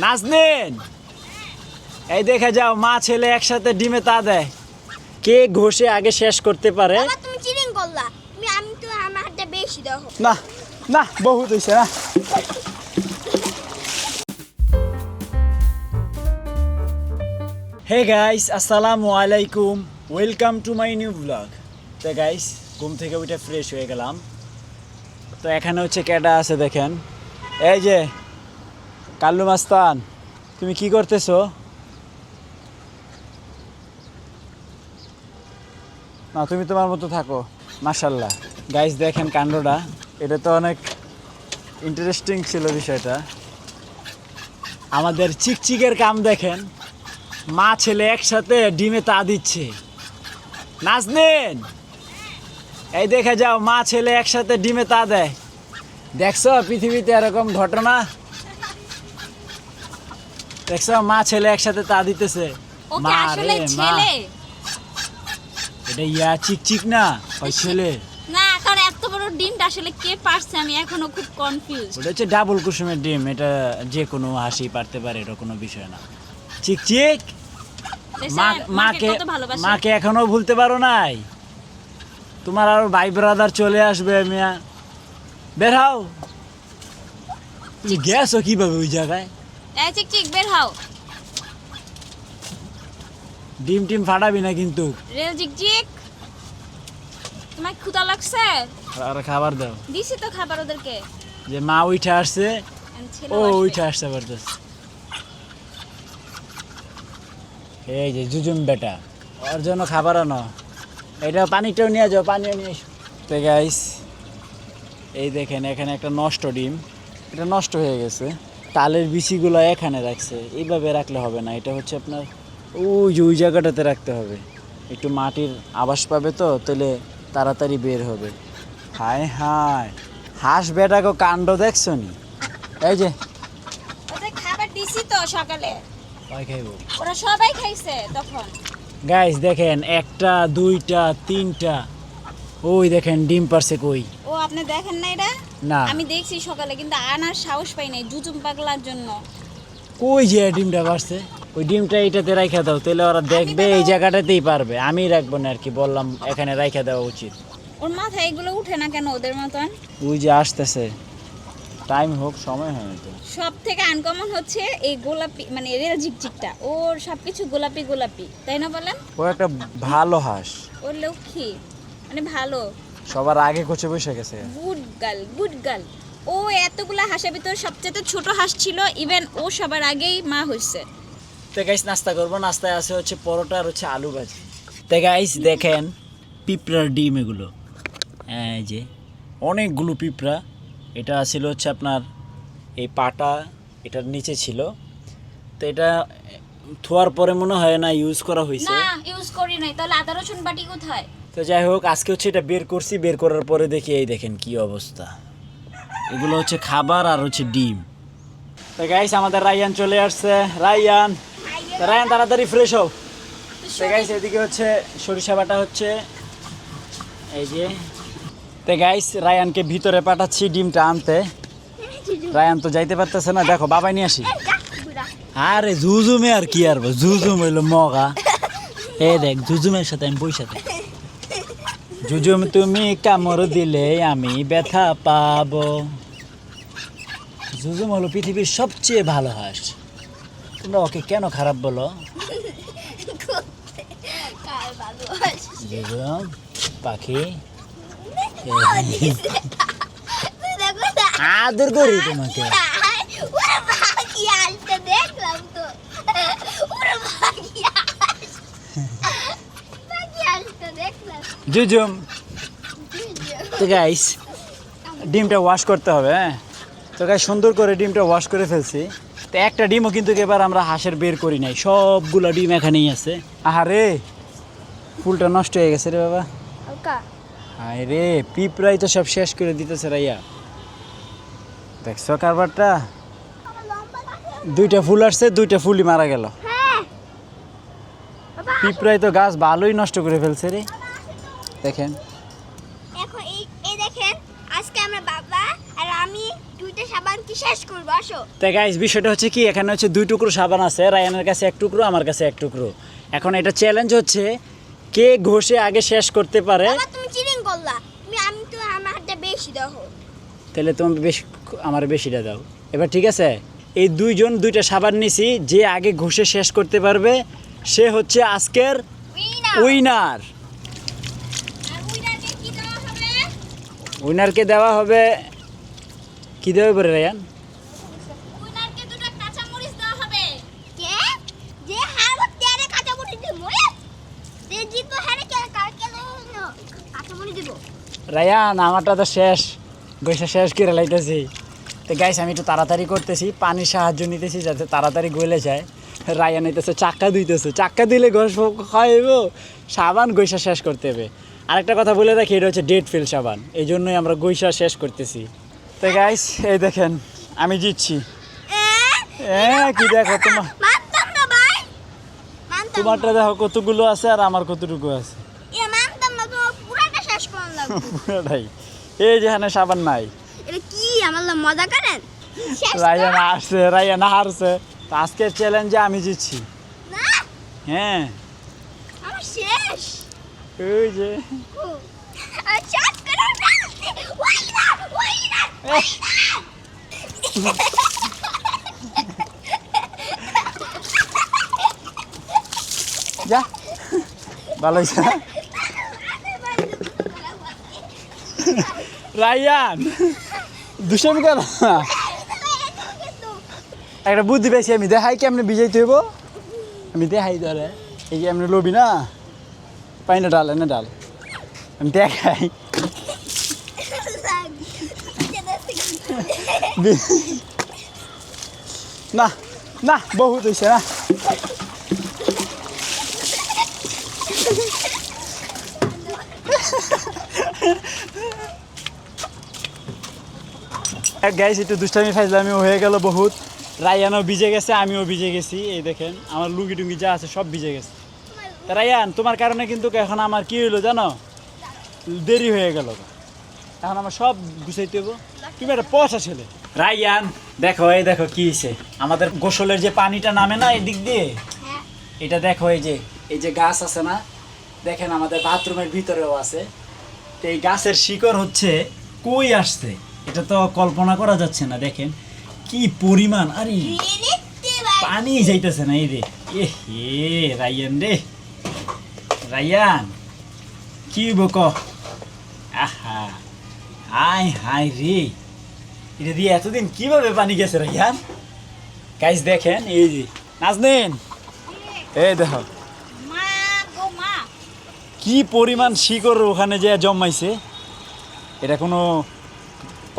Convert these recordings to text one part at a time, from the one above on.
নাজনীন, এই দেখে যাও, মা ছেলে একসাথে ডিমে তা দেয়, কে ঘষে আগে শেষ করতে পারে। বাবা তুমি চিটিং করলা। আমি তো আমার হাতে বেশি দাও। না না, বহুত হইছে না। হে গাইস, আসসালামু আলাইকুম, welcome to my new blog. তো গাইস, ঘুম থেকে উঠে ফ্রেশ হয়ে গেলাম। তো এখানে হচ্ছে ক্যাডা আছে দেখেন, এই যে কাল্লু মাস্তান, তুমি কি করতেছো? না, তুমি তোমার মতো থাকো। মাশাল্লাহ গাইস, দেখেন কাণ্ডটা, এটা তো অনেক ইন্টারেস্টিং ছিল বিষয়টা। আমাদের চিকচিকের কাম দেখেন, মা ছেলে একসাথে ডিমে তা দিচ্ছে। নাজনীন, এই দেখে যাও, মা ছেলে একসাথে ডিমে তা দেয়। দেখছো পৃথিবীতে এরকম ঘটনা? দেখছো মা ছেলে একসাথে তা দিতেছে। মা রে মা, এটা ইয়া চিকচিক না, ওই ছেলে না, কারণ এত বড় ডিমটা আসলে কে পারছে আমি এখনো খুব কনফিউজ। ওটা হচ্ছে ডাবল কুসুমের ডিম, এটা যে কোনো হাসি পারতে পারে, এটা কোনো বিষয় না। চিকচিক, মাকে এখনো ভুলতে পারো নাই? তোমার আরো ভাই ব্রাদার চলে আসবে, মিয়া বের হও। তুমি গেছো কিভাবে ওই জায়গায়? এই চিকচিক বের হও, ডিম টিম ফাটাবি না কিন্তু। রেল চিকচিক, তোমার ক্ষুধা লাগছে? আর খাবার দাও। দিছি তো খাবার ওদেরকে। যে মা উঠে আসছে, ও উঠে আসতে পারতেছে। এই যে জুজুম বেটা, ওর জন্য খাবার আনো। এটা পানিটাও নিয়ে যাও, পানিও নিয়ে এসো। তো গাইস, এই দেখেন এখানে একটা নষ্ট ডিম, এটা নষ্ট হয়ে গেছে। তালের বিচিগুলো এখানে রাখছে, এইভাবে রাখলে হবে না, এটা হচ্ছে আপনার ওই যে ওই জায়গাটাতে রাখতে হবে, একটু মাটির আভাস পাবে, তো তাহলে তাড়াতাড়ি বের হবে। হায় হায়, হাঁস বেটাকে কাণ্ড দেখছো নি? এই যে ওদের খাবার দিছি তো সকালে, ওই খাইব, ওরা সবাই খাইছে তখন। গাইস দেখেন, একটা দুইটা তিনটা, ওই দেখেন ডিম পারছে কই। ও আপনি দেখেন না এটা? না, আমি দেখছি সকালে, কিন্তু আনার সাহস পাই নাই জুজুম পাগলার জন্য। কই যে ডিমটা পারছে, ওই ডিমটা এটাতে রাইখা দাও, তাহলে ওরা দেখবে এই জায়গাটাতেই পারবে। আমি রাখবো না আর কি, বললাম এখানে রাইখা দেওয়া উচিত। ওর মাথায় এগুলো উঠে না কেন ওদের মতন? ওই যে আসতেছে, টাইম হোক, সময় হয় তো। সব থেকে আনকমন হচ্ছে এই গোলাপি, মানে রেল ঝিকঝিকটা, ওর সবকিছু গোলাপি গোলাপি, তাই না বলেন? ও একটা ভালো হাঁস, ওর লক্ষ্মী, মানে ভালো, সবার আগে কোচে বসে গেছে। Good girl, good girl. ও এতগুলা হাঁসের ভিতর সবচেয়ে ছোট হাঁস ছিল, ইভেন ও সবার আগেই মা হয়েছে। তো গাইস, নাস্তা করবো। নাস্তায় আছে হচ্ছে পরোটা আর হচ্ছে আলু ভাজি। তো গাইস দেখেন, পিঁপড়ার ডিম এগুলো, এই যে অনেকগুলো পিঁপড়া। এটা ছিল হচ্ছে আপনার এই পাটা, এটার নিচে ছিল। তো এটা ধোয়ার পরে মনে হয় না ইউজ করা হয়েছে। না, ইউজ করি নাই। তাহলে আদা রসুন বাটি কোথায়? তো যাই হোক, আজকে হচ্ছে এটা বের করছি, বের করার পরে দেখি এই দেখেন কি অবস্থা। এগুলো হচ্ছে খাবার আর হচ্ছে ডিম। তো গাইস, আমাদের রায়ান চলে আসছে। রায়ান, রায়ান তাড়াতাড়ি ফ্রেশ হও। তো গাইস, এদিকে হচ্ছে সরিষা বাটা হচ্ছে, এই যে। তো গাইস, রায়ানকে ভিতরে পাঠাচ্ছি ডিমটা আনতে। রায়ান তো যাইতে পারতেছে না, দেখো বাবাই নিয়ে আসি। আরে জুজুমে আর কি আর, জুজুম হইলো মগা। এই দেখ, জুজুমের সাথে আমি বই সাথে। জুজুম তুমি কামড় দিলে আমি ব্যথা পাবো। জুজুম হলো পৃথিবীর সবচেয়ে ভালো হাঁস, তোমরা ওকে কেন খারাপ বলো? জুজুম পাখি, আদর করি তোমাকে। জুজুম, তো গাইস ডিমটা ওয়াশ করতে হবে। হ্যাঁ, তো গাইস সুন্দর করে ডিমটা ওয়াশ করে ফেলছি। তো একটা ডিমও কিন্তু এবার আমরা হাঁসের বের করি নাই, সবগুলো ডিম এখানেই আছে। আহারে, ফুলটা নষ্ট হয়ে গেছে রে বাবা। হায় রে, পিঁপড়াই তো সব শেষ করে দিতেছে। রাইয়া দেখছো কারবারটা, দুইটা ফুল আসছে, দুইটা ফুলই মারা গেল। পিঁপড়াই তো গাছ ভালোই নষ্ট করে ফেলছে রে। দেখেন, এখন এই দেখেন, আজকে আমরা বাবা আর আমি দুইটা সাবান কিসের শেষ করবো আসো। তো গাইস বিষয়টা হচ্ছে কি, এখানে হচ্ছে 2 টুকরো সাবান আছে, রায়ানের কাছে 1 টুকরো, আমার কাছে 1 টুকরো। এখন এটা চ্যালেঞ্জ হচ্ছে কে ঘষে আগে শেষ করতে পারে। বাবা তুমি চিটিং করলা, আমি তো আমার হাতটা বেশি দেখো। তাহলে তুমি বেশি, আমার বেশিটা দাও। এবার ঠিক আছে, এই 2 জন 2টা সাবান নিছি, যে আগে ঘষে শেষ করতে পারবে সে হচ্ছে আজকের উইনার। আর উইনারকে কি দেওয়া হবে? উইনারকে দেওয়া হবে, কি দেওয়া হবে রায়ান? উইনারকে 2টা কাঁচা মরিচ দেওয়া হবে। কে যে হারবো তেরে কাঁচা মুড়ি দিব, যে জিতবো হারে কে কাঁচা মুড়ি দিব। রায়ান আমারটা তো শেষ, ঘষে শেষ করে লাইতেছি। তো গাইস আমি একটু তাড়াতাড়ি করতেছি, পানির সাহায্য নিতেছি যাতে তাড়াতাড়ি গলে যায়। রায়ান নিতেছে চাক্কা দিতেছে, চাক্কা দিলে ঘষ খাইব, সাবান গৈসা শেষ করতে হবে। আরেকটা কথা বলে রাখি, এটা হচ্ছে ডেট ফিল সাবান, এই জন্যই আমরা গৈসা শেষ করতেছি। তো গাইস এই দেখেন আমি জিতছি। কি দেখো তোমার, মানতাম না ভাই, মানতাম তোমারটা দেখো কতগুলো আছে আর আমার কতটুকু আছে। মানতাম না, তোমার পুরাটা শেষ করলাম লাগবে। পুরোটাই। এই যেখানে সাবান নাই। এটা কি আমার মজা করেন? শেষ রায়ান আসছে, রায়ান হারছে। তো আজকের চ্যালেঞ্জে আমি জিতছি। না হ্যাঁ আমার শেষ। ওই যে আর শেষ করে ফেলছি। ওয়াইনা ওয়াইনা যা ভালো হয়েছে না? রায়ান দুষ্টামি কেন? একটা বুদ্ধি পেয়েছি আমি, দেখাই কেমনে বিজয়ী হইব। আমি দেখাই ধরে, এই যে এমনি লবি না, পাইনা ডাল এনে ডাল, আমি দেখাই। না না বহুত হয়েছে না। গাইস একটু দুষ্টামি ফাইজলামিও হয়ে গেল বহুত। রায়ানও ভিজে গেছে, আমিও ভিজে গেছি। এই দেখেন আমার লুঙ্গি টুঙ্গি যা আছে সব ভিজে গেছে। তা রায়ান তোমার কারণে কিন্তু এখন আমার কি হইলো জানো, দেরি হয়ে গেল। এখন আমার সব গুছাইতে হবো। তুমি একটা পয়সা ছেলে। রায়ান দেখো, এই দেখো কি হয়েছে, আমাদের গোসলের যে পানিটা নামে না এদিক দিয়ে, এটা দেখো এই যে গাছ আছে না, দেখেন আমাদের বাথরুমের ভিতরেও আছে। তো এই গাছের শিকড় হচ্ছে কই আসছে, এটা তো কল্পনা করা যাচ্ছে না। দেখেন কি পরিমাণ, আরে পানি যাইতেছে না। এই রে এ হে রায়ান রে, রায়ান কি বক, আহা হাই হাই রে, এটা দিয়ে এতদিন কিভাবে পানি গেছে রায়ান। গাইস দেখেন এই যে নাজনীন, এই দেখো মা গো মা, কি পরিমাণ শিকড় ওখানে যে জন্মাইছে, এটা কোনো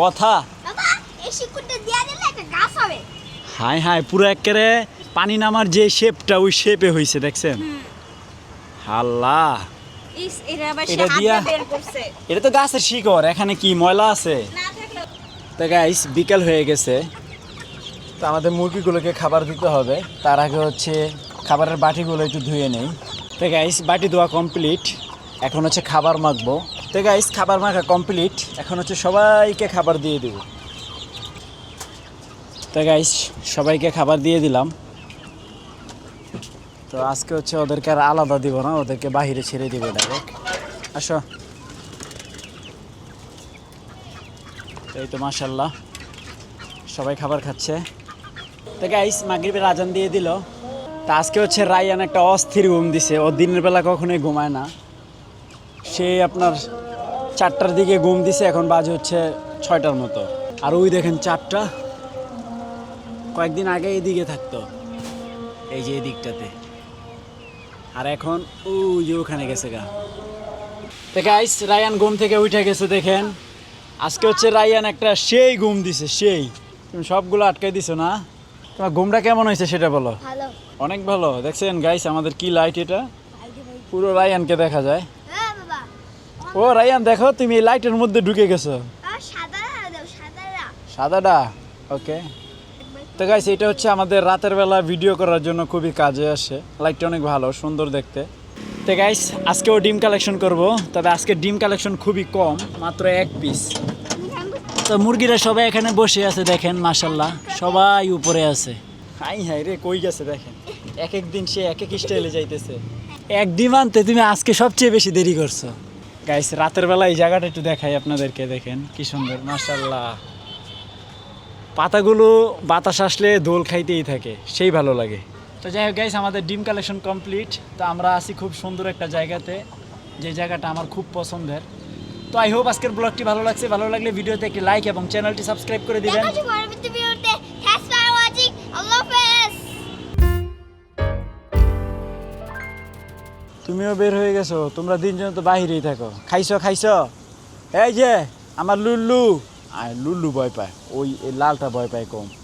কথা? বাবা এই শিকুরটা দিয়া দিলে একটা গাছ হবে। হাই হাই পুরো একেবারে পানি নামার যে শেপটা ওই শেপে হয়েছে, দেখছেন? হাল্লা, ইস এরা আবার সে এটা হাত দিয়া- দিয়ে বের করছে। এটা তো গাছের শিকড়, এখানে কি ময়লা আছে? না থাকলে তো গাইস বিকাল হয়ে গেছে, তো আমাদের মুরগিগুলোকে খাবার দিতে হবে। তার আগে হচ্ছে খাবারের বাটিগুলো একটু ধুয়ে নেই। তো গাইস বাটি ধোয়া কমপ্লিট, এখন হচ্ছে খাবার মাখবো। তো গাইস খাবার মাখা কমপ্লিট, এখন হচ্ছে সবাইকে খাবার দিয়ে দেব। তো গাইস সবাইকে খাবার দিয়ে দিলাম। তো আজকে হচ্ছে ওদেরকে আর আলাদা দিব না, ওদেরকে বাহিরে ছেড়ে দিব ডাইরেক্ট। আসো। এই তো মাশাল্লাহ সবাই খাবার খাচ্ছে। তো গাইস মাগরিবের আজান দিয়ে দিল। তা আজকে হচ্ছে রায়ান একটা অস্থির ঘুম দিছে, ও দিনের বেলা কখনোই ঘুমায় না। সে আপনার 4টার দিকে ঘুম দিছে, এখন বাজে হচ্ছে 6টার মতো। আর ওই দেখেন 4টা, কয়েকদিন আগে এদিকে থাকতো, এই যে এই দিকটাতে, আর এখন ওই যে ওখানে গেছে গা। তো গাইস রায়ান ঘুম থেকে উঠে গেছে দেখেন। আজকে হচ্ছে রায়ান একটা সেই ঘুম দিছে, সেই। তুমি সবগুলো আটকাই দিছো না? তোমার ঘুমটা কেমন হয়েছে সেটা বলো। ভালো। অনেক ভালো। দেখছেন গাইস আমাদের কি লাইট, এটা পুরো রায়ানকে দেখা যায়। হ্যাঁ বাবা, ও রায়ান দেখো তুমি এই লাইটের মধ্যে ঢুকে গেছো। সাদা দাও, সাদারা। সাদাটা ওকে। তো গাইস এটা হচ্ছে আমাদের রাতের বেলা ভিডিও করার জন্য খুবই কাজে আসে, লাইটটা অনেক ভালো সুন্দর দেখতে। তো গাইস আজকেও ডিম কালেকশন করব, তবে আজকে ডিম কালেকশন খুবই কম, মাত্র 1 পিস। তো মুরগিরা সবাই এখানে বসে আছে দেখেন, মাশাল্লাহ সবাই উপরে আছে। হাই হাই রে, কই গেছে দেখেন, এক এক দিন সে এক এক স্টাইলে যাইতেছে। এক ডিম আনতে তুমি আজকে সবচেয়ে বেশি দেরি করছো। গাইস রাতের বেলা এই জায়গাটা একটু দেখাই আপনাদেরকে, দেখেন কি সুন্দর মাশাল্লাহ। পাতাগুলো বাতাস আসলে দোল খাইতেই থাকে, সেই ভালো লাগে। তো যাই হোক গাইস, আমাদের ডিম কালেকশন কমপ্লিট। তো আমরা আছি খুব সুন্দর একটা জায়গাতে, যে জায়গাটা আমার খুব পছন্দের। তো আই হোপ আজকের ব্লগটি ভালো লাগছে। ভালো লাগলে ভিডিওতে একটি লাইক এবং চ্যানেলটি সাবস্ক্রাইব করে দিবেন। দেখা হচ্ছে পরবর্তী ভিডিওতে। Thanks for watching. আল্লাহ হাফেজ। তুমিও বের হয়ে গেছো, তোমরা তিনজন তো বাহিরেই থাকো। খাইছো খাইছো? এই যে আমার লুল্লু, আর লুল্লু ভয় পায়, ওই লালটা ভয় পায় কম।